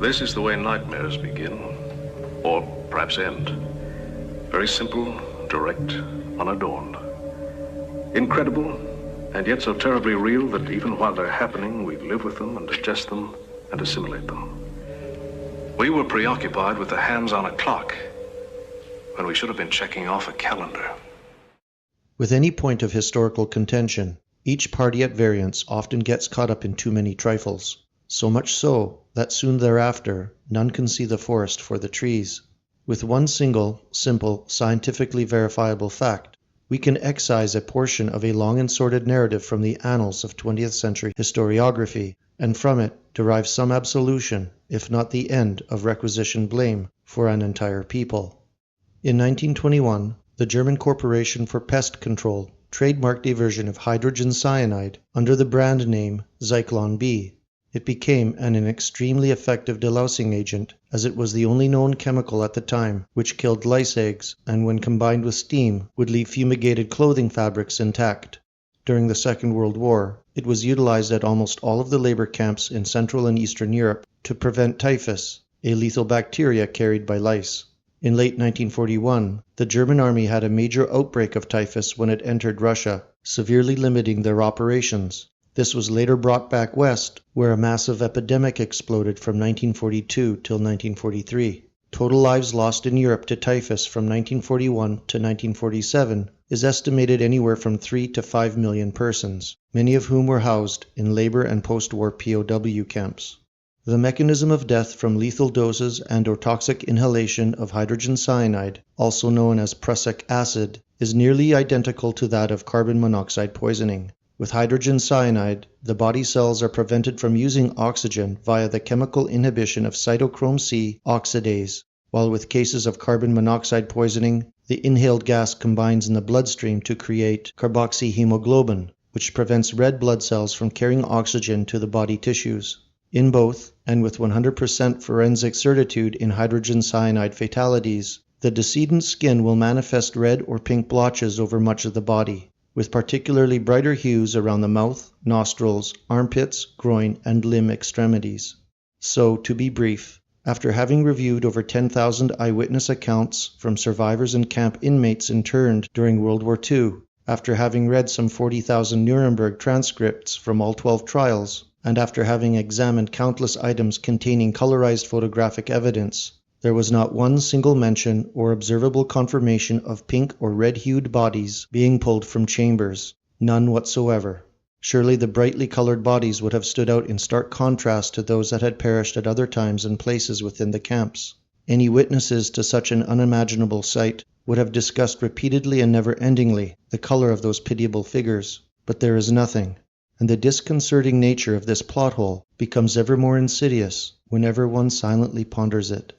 This is the way nightmares begin, or perhaps end. Very simple, direct, unadorned. Incredible, and yet so terribly real that even while they're happening, we live with them and digest them and assimilate them. We were preoccupied with the hands on a clock when we should have been checking off a calendar. With any point of historical contention, each party at variance often gets caught up in too many trifles, so much so that soon thereafter none can see the forest for the trees. With one single, simple, scientifically verifiable fact, we can excise a portion of a long and sordid narrative from the annals of 20th century historiography, and from it derive some absolution, if not the end of requisition blame, for an entire people. In 1921, the German Corporation for Pest Control trademarked a version of hydrogen cyanide under the brand name Zyklon B. It became an extremely effective delousing agent, as it was the only known chemical at the time which killed lice eggs and when combined with steam would leave fumigated clothing fabrics intact. During the Second World War, it was utilized at almost all of the labor camps in Central and Eastern Europe to prevent typhus, a lethal bacteria carried by lice. In late 1941, the German army had a major outbreak of typhus when it entered Russia, severely limiting their operations. This was later brought back west, where a massive epidemic exploded from 1942 till 1943. Total lives lost in Europe to typhus from 1941 to 1947 is estimated anywhere from 3 to 5 million persons, many of whom were housed in labor and post-war POW camps. The mechanism of death from lethal doses and/or toxic inhalation of hydrogen cyanide, also known as prussic acid, is nearly identical to that of carbon monoxide poisoning. With hydrogen cyanide, the body cells are prevented from using oxygen via the chemical inhibition of cytochrome C oxidase, while with cases of carbon monoxide poisoning, the inhaled gas combines in the bloodstream to create carboxyhemoglobin, which prevents red blood cells from carrying oxygen to the body tissues. In both, and with 100% forensic certitude in hydrogen cyanide fatalities, the decedent's skin will manifest red or pink blotches over much of the body, with particularly brighter hues around the mouth, nostrils, armpits, groin, and limb extremities. So, to be brief, after having reviewed over 10,000 eyewitness accounts from survivors and camp inmates interned during World War II, after having read some 40,000 Nuremberg transcripts from all 12 trials, and after having examined countless items containing colorized photographic evidence, there was not one single mention or observable confirmation of pink or red-hued bodies being pulled from chambers. None whatsoever. Surely the brightly colored bodies would have stood out in stark contrast to those that had perished at other times and places within the camps. Any witnesses to such an unimaginable sight would have discussed repeatedly and never-endingly the color of those pitiable figures. But there is nothing, and the disconcerting nature of this plot hole becomes ever more insidious whenever one silently ponders it.